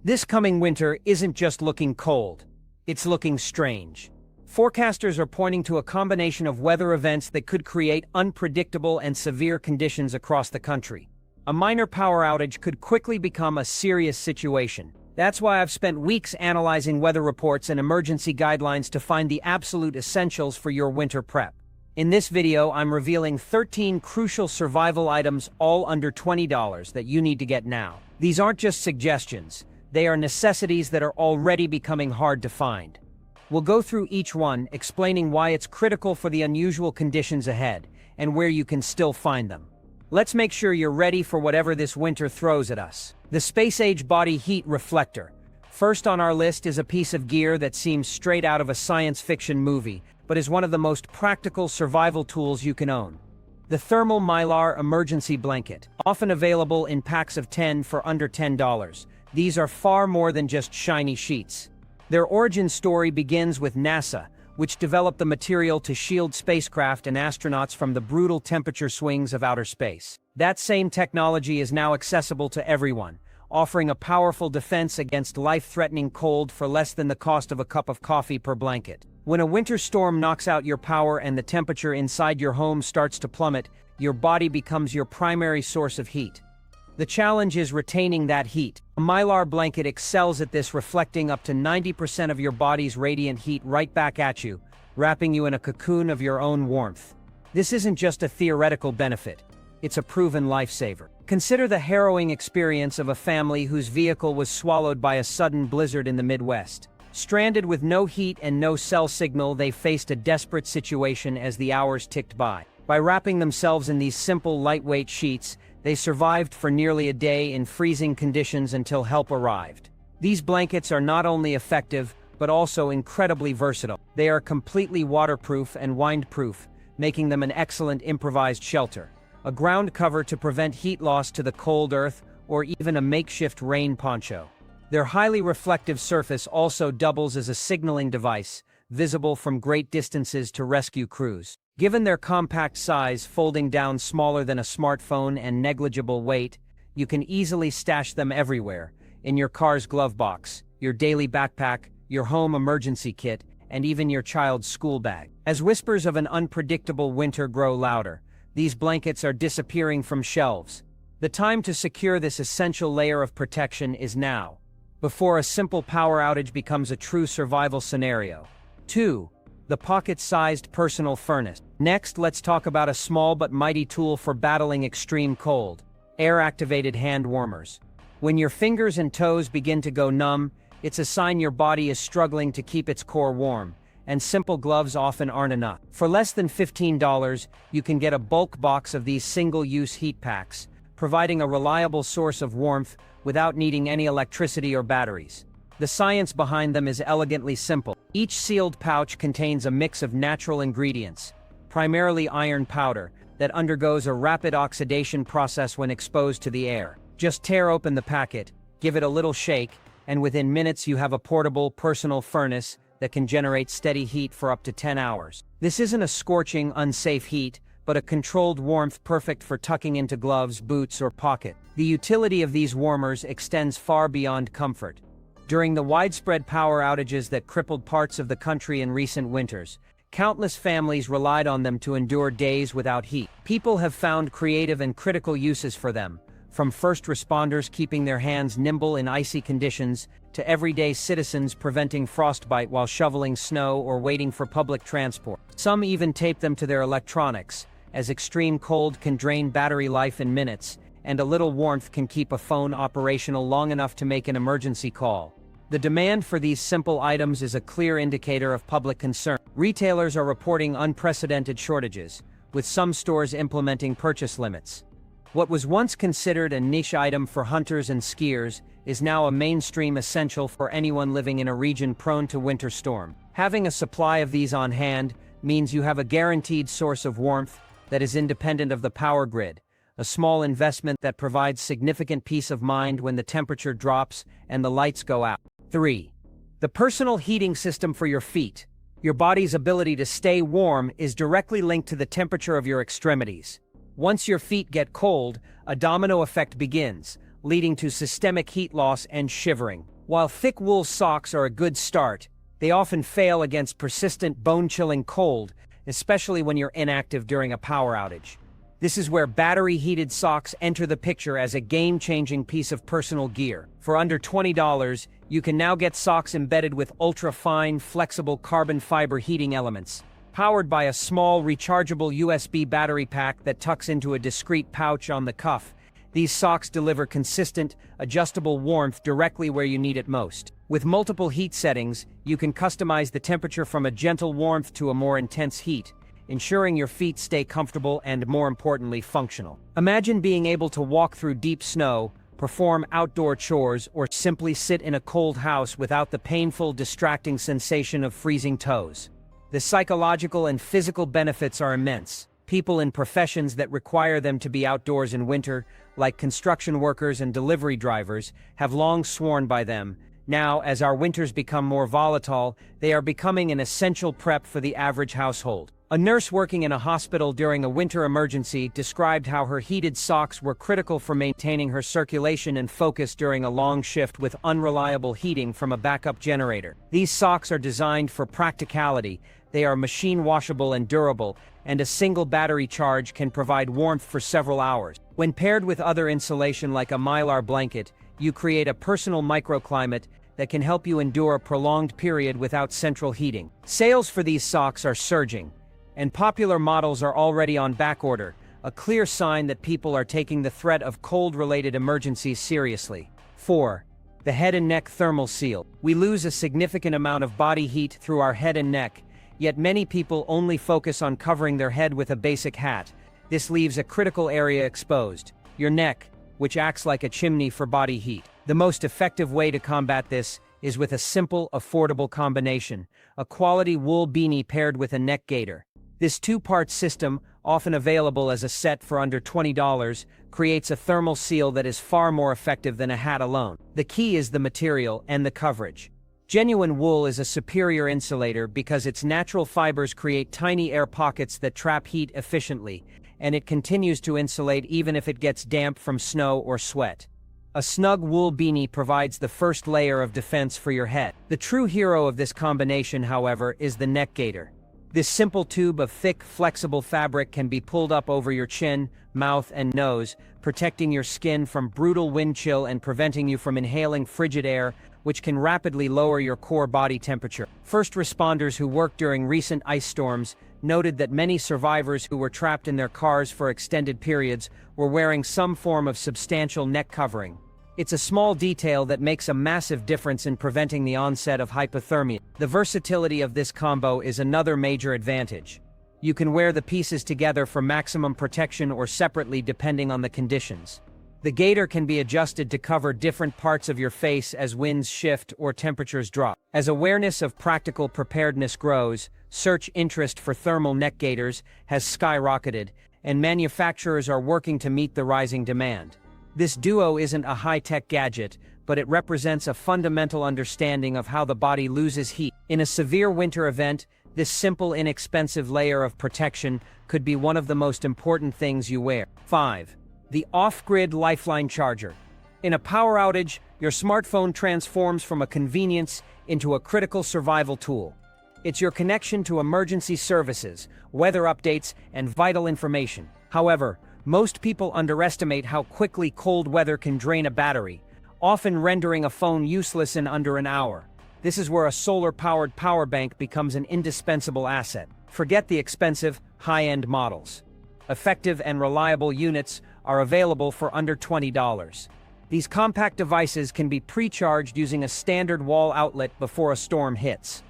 This coming winter isn't just looking cold, it's looking strange. Forecasters are pointing to a combination of weather events that could create unpredictable and severe conditions across the country. A minor power outage could quickly become a serious situation. That's why I've spent weeks analyzing weather reports and emergency guidelines to find the absolute essentials for your winter prep. In this video, I'm revealing 13 crucial survival items, all under $20, that you need to get now. These aren't just suggestions, they are necessities that are already becoming hard to find. We'll go through each one, explaining why it's critical for the unusual conditions ahead, and where you can still find them. Let's make sure you're ready for whatever this winter throws at us. The space-age body heat reflector. First on our list is a piece of gear that seems straight out of a science fiction movie, but is one of the most practical survival tools you can own. The thermal Mylar emergency blanket, often available in packs of 10 for under $10. These are far more than just shiny sheets. Their origin story begins with NASA, which developed the material to shield spacecraft and astronauts from the brutal temperature swings of outer space. That same technology is now accessible to everyone, offering a powerful defense against life-threatening cold for less than the cost of a cup of coffee per blanket. When a winter storm knocks out your power and the temperature inside your home starts to plummet, your body becomes your primary source of heat. The challenge is retaining that heat. A Mylar blanket excels at this, reflecting up to 90% of your body's radiant heat right back at you, wrapping you in a cocoon of your own warmth. This isn't just a theoretical benefit, it's a proven lifesaver. Consider the harrowing experience of a family whose vehicle was swallowed by a sudden blizzard in the Midwest. Stranded with no heat and no cell signal, they faced a desperate situation as the hours ticked by. By wrapping themselves in these simple, lightweight sheets, they survived for nearly a day in freezing conditions until help arrived. These blankets are not only effective, but also incredibly versatile. They are completely waterproof and windproof, making them an excellent improvised shelter. A ground cover to prevent heat loss to the cold earth, or even a makeshift rain poncho. Their highly reflective surface also doubles as a signaling device, visible from great distances to rescue crews. Given their compact size, folding down smaller than a smartphone, and negligible weight, you can easily stash them everywhere, in your car's glove box, your daily backpack, your home emergency kit, and even your child's school bag. As whispers of an unpredictable winter grow louder, these blankets are disappearing from shelves. The time to secure this essential layer of protection is now, before a simple power outage becomes a true survival scenario. 2. The pocket-sized personal furnace. Next, let's talk about a small but mighty tool for battling extreme cold: air-activated hand warmers. When your fingers and toes begin to go numb, it's a sign your body is struggling to keep its core warm, and simple gloves often aren't enough. For less than $15, you can get a bulk box of these single-use heat packs, providing a reliable source of warmth without needing any electricity or batteries. The science behind them is elegantly simple. Each sealed pouch contains a mix of natural ingredients, primarily iron powder, that undergoes a rapid oxidation process when exposed to the air. Just tear open the packet, give it a little shake, and within minutes you have a portable, personal furnace that can generate steady heat for up to 10 hours. This isn't a scorching, unsafe heat, but a controlled warmth perfect for tucking into gloves, boots, or pocket. The utility of these warmers extends far beyond comfort. During the widespread power outages that crippled parts of the country in recent winters, countless families relied on them to endure days without heat. People have found creative and critical uses for them, from first responders keeping their hands nimble in icy conditions, to everyday citizens preventing frostbite while shoveling snow or waiting for public transport. Some even tape them to their electronics, as extreme cold can drain battery life in minutes, and a little warmth can keep a phone operational long enough to make an emergency call. The demand for these simple items is a clear indicator of public concern. Retailers are reporting unprecedented shortages, with some stores implementing purchase limits. What was once considered a niche item for hunters and skiers is now a mainstream essential for anyone living in a region prone to winter storm. Having a supply of these on hand means you have a guaranteed source of warmth that is independent of the power grid, a small investment that provides significant peace of mind when the temperature drops and the lights go out. 3. The personal heating system for your feet. Your body's ability to stay warm is directly linked to the temperature of your extremities. Once your feet get cold, a domino effect begins, leading to systemic heat loss and shivering. While thick wool socks are a good start, they often fail against persistent bone-chilling cold, especially when you're inactive during a power outage. This is where battery-heated socks enter the picture as a game-changing piece of personal gear. For under $20, you can now get socks embedded with ultra-fine, flexible carbon fiber heating elements. Powered by a small, rechargeable USB battery pack that tucks into a discreet pouch on the cuff, these socks deliver consistent, adjustable warmth directly where you need it most. With multiple heat settings, you can customize the temperature from a gentle warmth to a more intense heat, ensuring your feet stay comfortable and, more importantly, functional. Imagine being able to walk through deep snow, perform outdoor chores, or simply sit in a cold house without the painful, distracting sensation of freezing toes. The psychological and physical benefits are immense. People in professions that require them to be outdoors in winter, like construction workers and delivery drivers, have long sworn by them. Now, as our winters become more volatile, they are becoming an essential prep for the average household. A nurse working in a hospital during a winter emergency described how her heated socks were critical for maintaining her circulation and focus during a long shift with unreliable heating from a backup generator. These socks are designed for practicality. They are machine washable and durable, and a single battery charge can provide warmth for several hours. When paired with other insulation like a Mylar blanket, you create a personal microclimate that can help you endure a prolonged period without central heating. Sales for these socks are surging, and popular models are already on backorder, a clear sign that people are taking the threat of cold-related emergencies seriously. 4. The head and neck thermal seal. We lose a significant amount of body heat through our head and neck, yet many people only focus on covering their head with a basic hat. This leaves a critical area exposed: your neck, which acts like a chimney for body heat. The most effective way to combat this is with a simple, affordable combination: a quality wool beanie paired with a neck gaiter. This two-part system, often available as a set for under $20, creates a thermal seal that is far more effective than a hat alone. The key is the material and the coverage. Genuine wool is a superior insulator because its natural fibers create tiny air pockets that trap heat efficiently, and it continues to insulate even if it gets damp from snow or sweat. A snug wool beanie provides the first layer of defense for your head. The true hero of this combination, however, is the neck gaiter. This simple tube of thick, flexible fabric can be pulled up over your chin, mouth, and nose, protecting your skin from brutal wind chill and preventing you from inhaling frigid air, which can rapidly lower your core body temperature. First responders who worked during recent ice storms noted that many survivors who were trapped in their cars for extended periods were wearing some form of substantial neck covering. It's a small detail that makes a massive difference in preventing the onset of hypothermia. The versatility of this combo is another major advantage. You can wear the pieces together for maximum protection or separately depending on the conditions. The gaiter can be adjusted to cover different parts of your face as winds shift or temperatures drop. As awareness of practical preparedness grows, search interest for thermal neck gaiters has skyrocketed, and manufacturers are working to meet the rising demand. This duo isn't a high-tech gadget, but it represents a fundamental understanding of how the body loses heat. In a severe winter event, this simple, inexpensive layer of protection could be one of the most important things you wear. 5. The off-grid lifeline charger. In a power outage, your smartphone transforms from a convenience into a critical survival tool. It's your connection to emergency services, weather updates, and vital information. However, most people underestimate how quickly cold weather can drain a battery, often rendering a phone useless in under an hour. This is where a solar-powered power bank becomes an indispensable asset. Forget the expensive, high-end models. Effective and reliable units are available for under $20. These compact devices can be pre-charged using a standard wall outlet before a storm hits.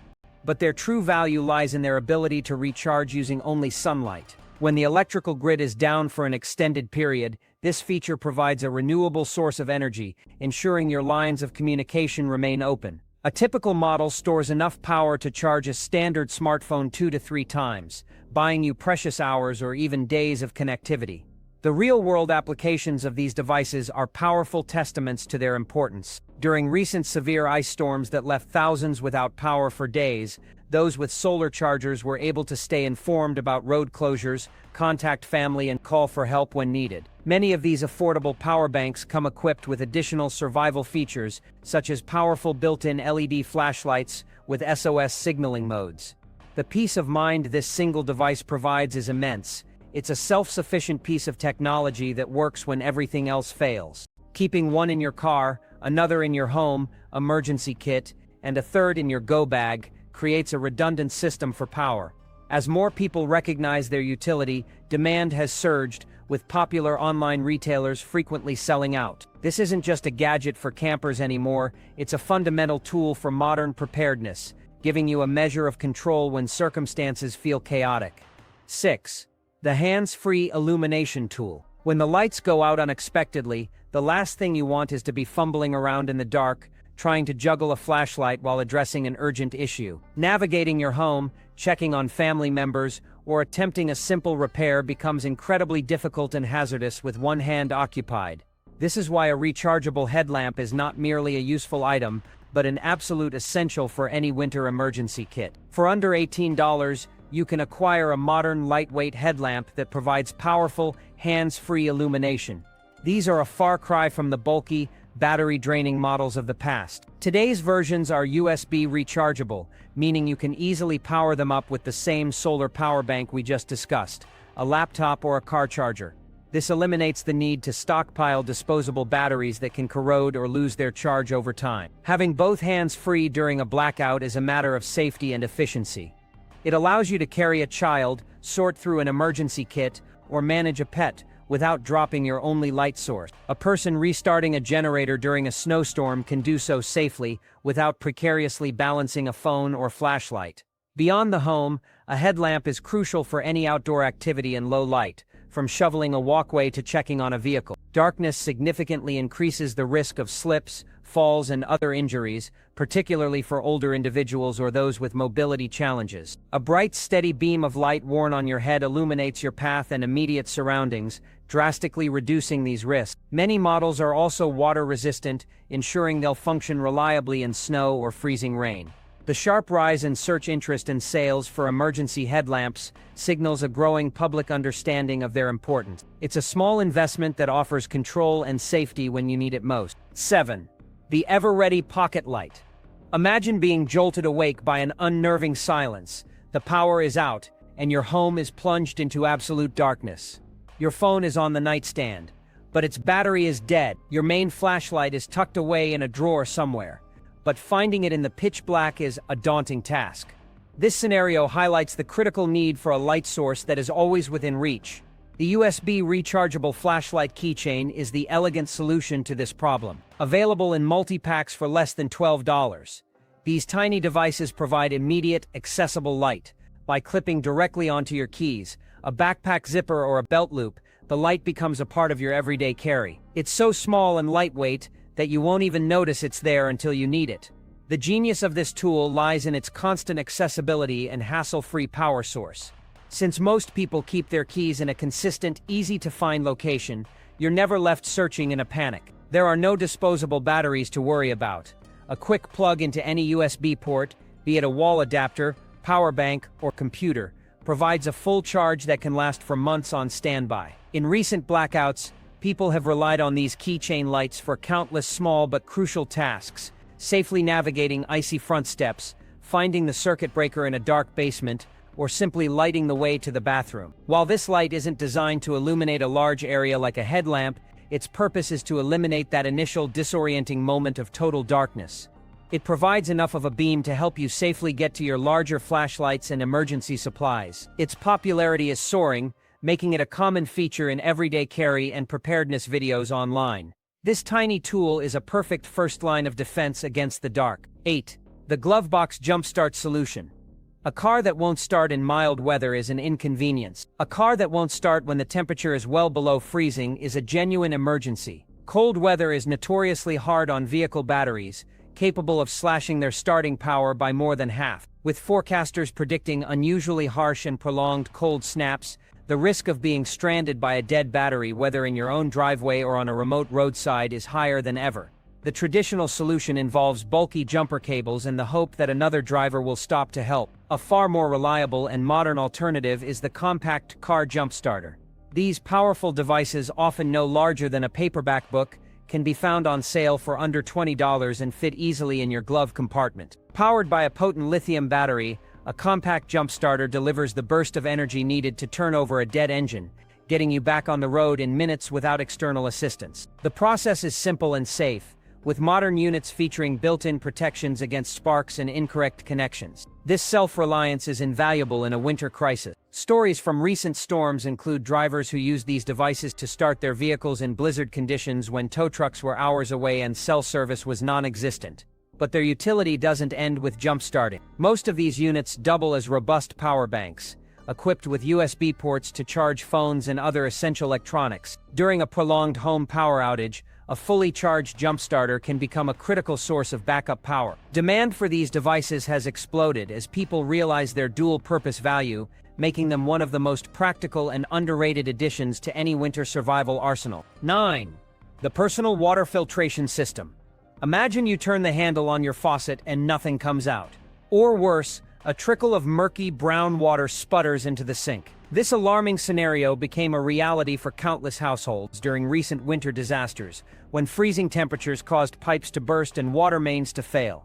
But their true value lies in their ability to recharge using only sunlight. When the electrical grid is down for an extended period, this feature provides a renewable source of energy, ensuring your lines of communication remain open. A typical model stores enough power to charge a standard smartphone 2 to 3 times, buying you precious hours or even days of connectivity. The real-world applications of these devices are powerful testaments to their importance. During recent severe ice storms that left thousands without power for days, those with solar chargers were able to stay informed about road closures, contact family, and call for help when needed. Many of these affordable power banks come equipped with additional survival features, such as powerful built-in LED flashlights with SOS signaling modes. The peace of mind this single device provides is immense. It's a self-sufficient piece of technology that works when everything else fails. Keeping one in your car, another in your home, emergency kit, and a third in your go bag creates a redundant system for power. As more people recognize their utility, demand has surged, with popular online retailers frequently selling out. This isn't just a gadget for campers anymore, it's a fundamental tool for modern preparedness, giving you a measure of control when circumstances feel chaotic. 6. The hands-free illumination tool. When the lights go out unexpectedly, the last thing you want is to be fumbling around in the dark, trying to juggle a flashlight while addressing an urgent issue. Navigating your home, checking on family members, or attempting a simple repair becomes incredibly difficult and hazardous with one hand occupied. This is why a rechargeable headlamp is not merely a useful item, but an absolute essential for any winter emergency kit. For under $18, you can acquire a modern lightweight headlamp that provides powerful, hands-free illumination. These are a far cry from the bulky, battery-draining models of the past. Today's versions are USB rechargeable, meaning you can easily power them up with the same solar power bank we just discussed, a laptop or a car charger. This eliminates the need to stockpile disposable batteries that can corrode or lose their charge over time. Having both hands free during a blackout is a matter of safety and efficiency. It allows you to carry a child, sort through an emergency kit, or manage a pet without dropping your only light source. A person restarting a generator during a snowstorm can do so safely without precariously balancing a phone or flashlight. Beyond the home, a headlamp is crucial for any outdoor activity in low light, from shoveling a walkway to checking on a vehicle. Darkness significantly increases the risk of slips, falls, and other injuries, particularly for older individuals or those with mobility challenges. A bright, steady beam of light worn on your head illuminates your path and immediate surroundings, drastically reducing these risks. Many models are also water-resistant, ensuring they'll function reliably in snow or freezing rain. The sharp rise in search interest and sales for emergency headlamps signals a growing public understanding of their importance. It's a small investment that offers control and safety when you need it most. 7. The ever-ready pocket light. Imagine being jolted awake by an unnerving silence. The power is out, and your home is plunged into absolute darkness. Your phone is on the nightstand, but its battery is dead. Your main flashlight is tucked away in a drawer somewhere, but finding it in the pitch black is a daunting task. This scenario highlights the critical need for a light source that is always within reach. The USB rechargeable flashlight Keychain is the elegant solution to this problem. Available in multi-packs for less than $12. These tiny devices provide immediate, accessible light. By clipping directly onto your keys, a backpack zipper, or a belt loop, the light becomes a part of your everyday carry. It's so small and lightweight that you won't even notice it's there until you need it. The genius of this tool lies in its constant accessibility and hassle-free power source. Since most people keep their keys in a consistent, easy-to-find location, you're never left searching in a panic. There are no disposable batteries to worry about. A quick plug into any USB port, be it a wall adapter, power bank, or computer, provides a full charge that can last for months on standby. In recent blackouts, people have relied on these Keychain lights for countless small but crucial tasks, safely navigating icy front steps, finding the circuit breaker in a dark basement, or simply lighting the way to the bathroom. While this light isn't designed to illuminate a large area like a headlamp, its purpose is to eliminate that initial disorienting moment of total darkness. It provides enough of a beam to help you safely get to your larger flashlights and emergency supplies. Its popularity is soaring, making it a common feature in everyday carry and preparedness videos online. This tiny tool is a perfect first line of defense against the dark. 8. The Glovebox Jumpstart Solution. A car that won't start in mild weather is an inconvenience. A car that won't start when the temperature is well below freezing is a genuine emergency. Cold weather is notoriously hard on vehicle batteries, capable of slashing their starting power by more than half. With forecasters predicting unusually harsh and prolonged cold snaps, the risk of being stranded by a dead battery, whether in your own driveway or on a remote roadside, is higher than ever. The traditional solution involves bulky jumper cables and the hope that another driver will stop to help. A far more reliable and modern alternative is the compact car jump starter. These powerful devices, often no larger than a paperback book, can be found on sale for under $20 and fit easily in your glove compartment. Powered by a potent lithium battery, a compact jump starter delivers the burst of energy needed to turn over a dead engine, getting you back on the road in minutes without external assistance. The process is simple and safe, with modern units featuring built-in protections against sparks and incorrect connections. This self-reliance is invaluable in a winter crisis. Stories from recent storms include drivers who used these devices to start their vehicles in blizzard conditions when tow trucks were hours away and cell service was non-existent. But their utility doesn't end with jump starting. Most of these units double as robust power banks, equipped with USB ports to charge phones and other essential electronics. During a prolonged home power outage, a fully charged jump starter can become a critical source of backup power. Demand for these devices has exploded as people realize their dual-purpose value, making them one of the most practical and underrated additions to any winter survival arsenal. 9. The personal water filtration system. Imagine you turn the handle on your faucet and nothing comes out. Or worse, a trickle of murky brown water sputters into the sink. This alarming scenario became a reality for countless households during recent winter disasters, when freezing temperatures caused pipes to burst and water mains to fail.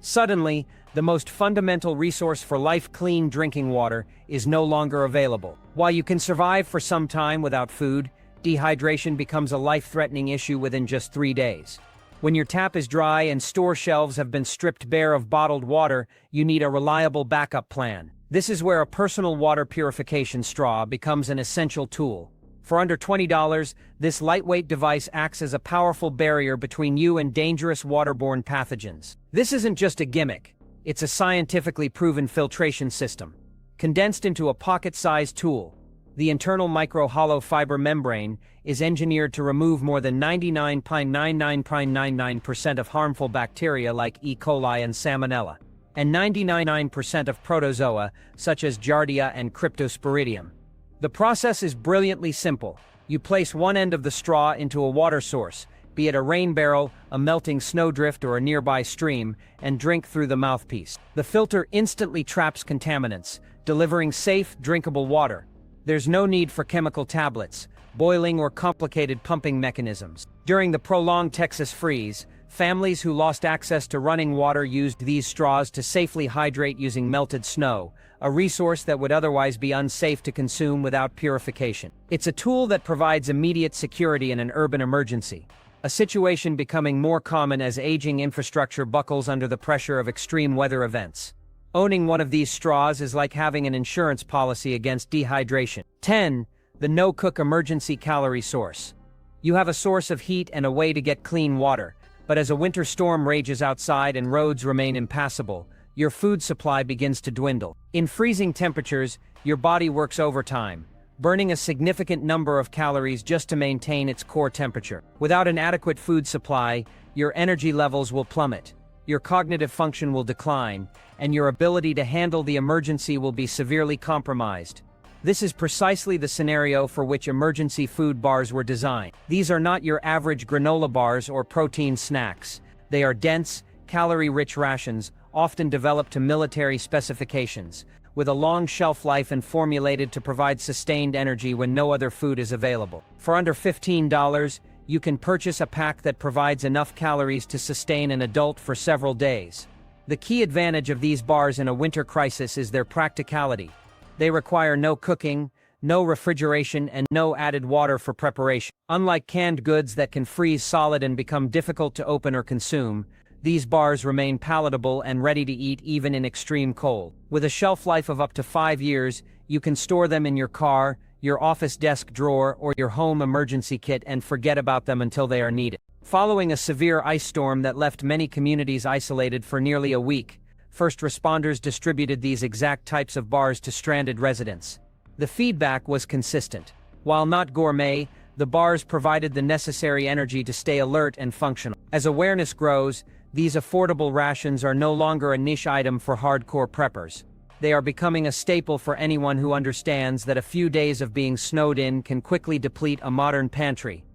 Suddenly, the most fundamental resource for life, clean drinking water, is no longer available. While you can survive for some time without food, dehydration becomes a life-threatening issue within just 3 days. When your tap is dry and store shelves have been stripped bare of bottled water, you need a reliable backup plan. This is where a personal water purification straw becomes an essential tool. For under $20, this lightweight device acts as a powerful barrier between you and dangerous waterborne pathogens. This isn't just a gimmick, it's a scientifically proven filtration system. Condensed into a pocket-sized tool, the internal micro-hollow fiber membrane is engineered to remove more than 99.99% of harmful bacteria like E. coli and Salmonella, and 99% of protozoa, such as Giardia and Cryptosporidium. The process is brilliantly simple. You place one end of the straw into a water source, be it a rain barrel, a melting snowdrift, or a nearby stream, and drink through the mouthpiece. The filter instantly traps contaminants, delivering safe, drinkable water. There's no need for chemical tablets, boiling, or complicated pumping mechanisms. During the prolonged Texas freeze, families who lost access to running water used these straws to safely hydrate using melted snow, a resource that would otherwise be unsafe to consume without purification. It's a tool that provides immediate security in an urban emergency, a situation becoming more common as aging infrastructure buckles under the pressure of extreme weather events. Owning one of these straws is like having an insurance policy against dehydration. 10. The no-cook emergency calorie source. You have a source of heat and a way to get clean water, but as a winter storm rages outside and roads remain impassable, your food supply begins to dwindle. In freezing temperatures, your body works overtime, burning a significant number of calories just to maintain its core temperature. Without an adequate food supply, your energy levels will plummet, your cognitive function will decline, and your ability to handle the emergency will be severely compromised. This is precisely the scenario for which emergency food bars were designed. These are not your average granola bars or protein snacks. They are dense, calorie-rich rations, often developed to military specifications, with a long shelf life and formulated to provide sustained energy when no other food is available. For under $15, you can purchase a pack that provides enough calories to sustain an adult for several days. The key advantage of these bars in a winter crisis is their practicality. They require no cooking, no refrigeration, and no added water for preparation. Unlike canned goods that can freeze solid and become difficult to open or consume, these bars remain palatable and ready to eat even in extreme cold. With a shelf life of up to 5 years, you can store them in your car, your office desk drawer, or your home emergency kit and forget about them until they are needed. Following a severe ice storm that left many communities isolated for nearly a week, first responders distributed these exact types of bars to stranded residents. The feedback was consistent. While not gourmet, the bars provided the necessary energy to stay alert and functional. As awareness grows, these affordable rations are no longer a niche item for hardcore preppers. They are becoming a staple for anyone who understands that a few days of being snowed in can quickly deplete a modern pantry.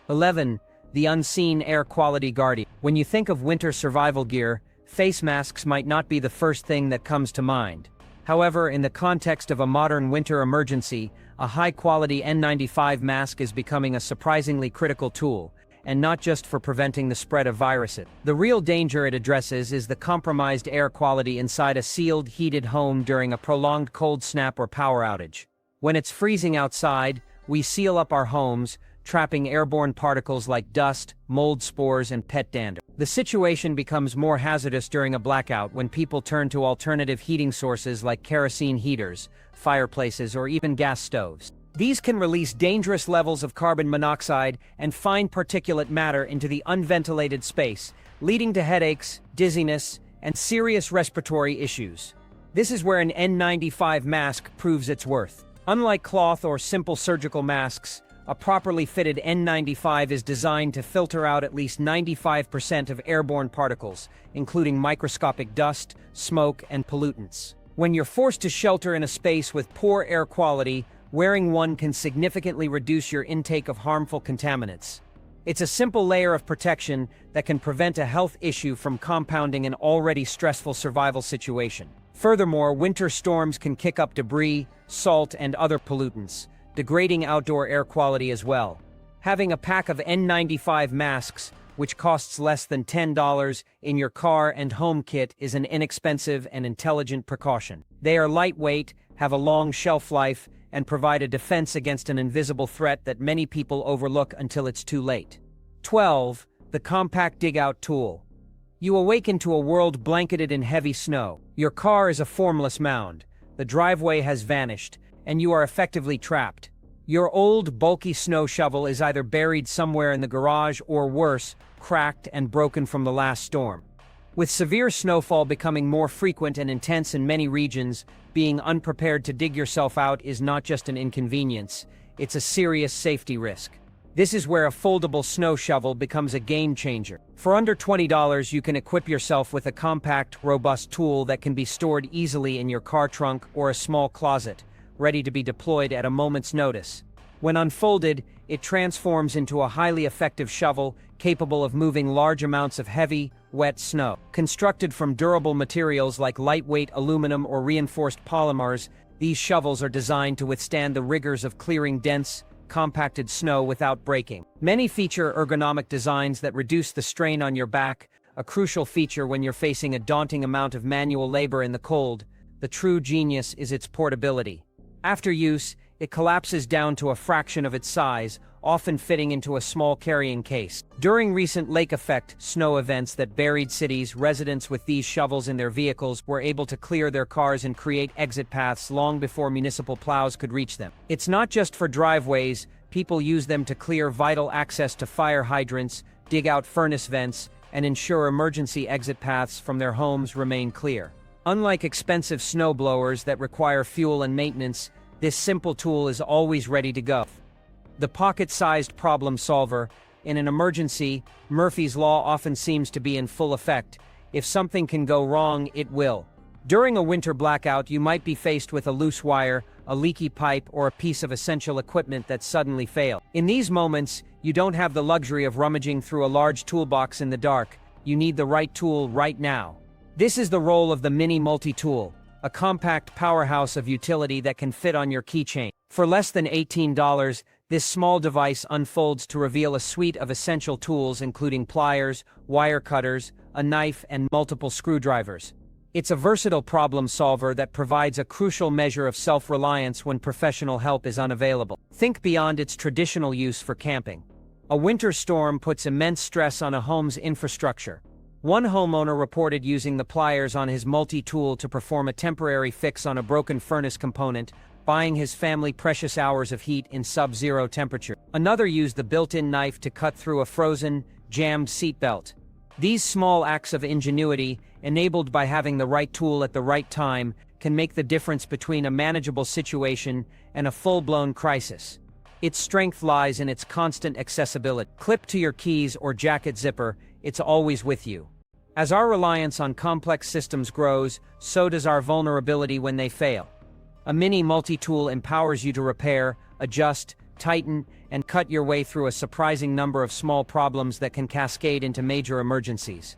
11. the unseen air quality guardian. When you think of winter survival gear, face masks might not be the first thing that comes to mind. However, in the context of a modern winter emergency, a high-quality N95 mask is becoming a surprisingly critical tool, and not just for preventing the spread of viruses. The real danger it addresses is the compromised air quality inside a sealed, heated home during a prolonged cold snap or power outage. When it's freezing outside, we seal up our homes, trapping airborne particles like dust, mold spores, and pet dander. The situation becomes more hazardous during a blackout when people turn to alternative heating sources like kerosene heaters, fireplaces, or even gas stoves. These can release dangerous levels of carbon monoxide and fine particulate matter into the unventilated space, leading to headaches, dizziness, and serious respiratory issues. This is where an N95 mask proves its worth. Unlike cloth or simple surgical masks, a properly fitted N95 is designed to filter out at least 95% of airborne particles, including microscopic dust, smoke, and pollutants. When you're forced to shelter in a space with poor air quality, wearing one can significantly reduce your intake of harmful contaminants. It's a simple layer of protection that can prevent a health issue from compounding an already stressful survival situation. Furthermore, winter storms can kick up debris, salt, and other pollutants, degrading outdoor air quality as well. Having a pack of N95 masks, which costs less than $10 in your car and home kit, is an inexpensive and intelligent precaution. They are lightweight, have a long shelf life, and provide a defense against an invisible threat that many people overlook until it's too late. 12. The compact dig-out tool. You awaken to a world blanketed in heavy snow. Your car is a formless mound. The driveway has vanished, and you are effectively trapped. Your old, bulky snow shovel is either buried somewhere in the garage or worse, cracked and broken from the last storm. With severe snowfall becoming more frequent and intense in many regions, being unprepared to dig yourself out is not just an inconvenience, it's a serious safety risk. This is where a foldable snow shovel becomes a game changer. For under $20, you can equip yourself with a compact, robust tool that can be stored easily in your car trunk or a small closet, ready to be deployed at a moment's notice. When unfolded, it transforms into a highly effective shovel capable of moving large amounts of heavy, wet snow. Constructed from durable materials like lightweight aluminum or reinforced polymers, these shovels are designed to withstand the rigors of clearing dense, compacted snow without breaking. Many feature ergonomic designs that reduce the strain on your back, a crucial feature when you're facing a daunting amount of manual labor in the cold. The true genius is its portability. After use, it collapses down to a fraction of its size, often fitting into a small carrying case. During recent lake effect snow events that buried cities, residents with these shovels in their vehicles were able to clear their cars and create exit paths long before municipal plows could reach them. It's not just for driveways, people use them to clear vital access to fire hydrants, dig out furnace vents, and ensure emergency exit paths from their homes remain clear. Unlike expensive snowblowers that require fuel and maintenance, this simple tool is always ready to go. The pocket-sized problem solver. In an emergency, Murphy's Law often seems to be in full effect. If something can go wrong, it will. During a winter blackout, you might be faced with a loose wire, a leaky pipe, or a piece of essential equipment that suddenly failed. In these moments, you don't have the luxury of rummaging through a large toolbox in the dark. You need the right tool right now. This is the role of the Mini Multi-Tool, a compact powerhouse of utility that can fit on your keychain. For less than $18, this small device unfolds to reveal a suite of essential tools including pliers, wire cutters, a knife, and multiple screwdrivers. It's a versatile problem solver that provides a crucial measure of self-reliance when professional help is unavailable. Think beyond its traditional use for camping. A winter storm puts immense stress on a home's infrastructure. One homeowner reported using the pliers on his multi-tool to perform a temporary fix on a broken furnace component, buying his family precious hours of heat in sub-zero temperature. Another used the built-in knife to cut through a frozen, jammed seatbelt. These small acts of ingenuity, enabled by having the right tool at the right time, can make the difference between a manageable situation and a full-blown crisis. Its strength lies in its constant accessibility. Clipped to your keys or jacket zipper, it's always with you. As our reliance on complex systems grows, so does our vulnerability when they fail. A Mini Multi-Tool empowers you to repair, adjust, tighten, and cut your way through a surprising number of small problems that can cascade into major emergencies.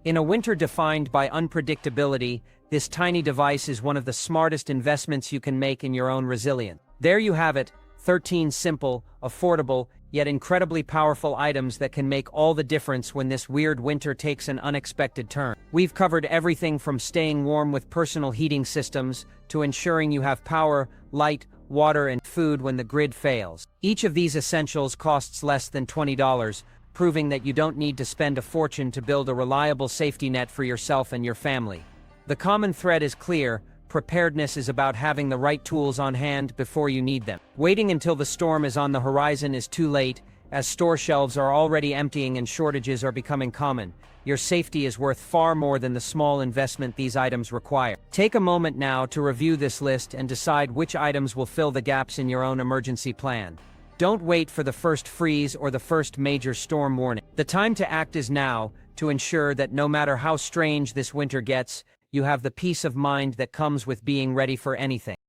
In a winter defined by unpredictability, this tiny device is one of the smartest investments you can make in your own resilience. There you have it, 13 simple, affordable, yet incredibly powerful items that can make all the difference when this weird winter takes an unexpected turn. We've covered everything from staying warm with personal heating systems to ensuring you have power, light, water, and food when the grid fails. Each of these essentials costs less than $20, proving that you don't need to spend a fortune to build a reliable safety net for yourself and your family. The common thread is clear: preparedness is about having the right tools on hand before you need them. Waiting until the storm is on the horizon is too late, as store shelves are already emptying and shortages are becoming common. Your safety is worth far more than the small investment these items require. Take a moment now to review this list and decide which items will fill the gaps in your own emergency plan. Don't wait for the first freeze or the first major storm warning. The time to act is now, to ensure that no matter how strange this winter gets, you have the peace of mind that comes with being ready for anything.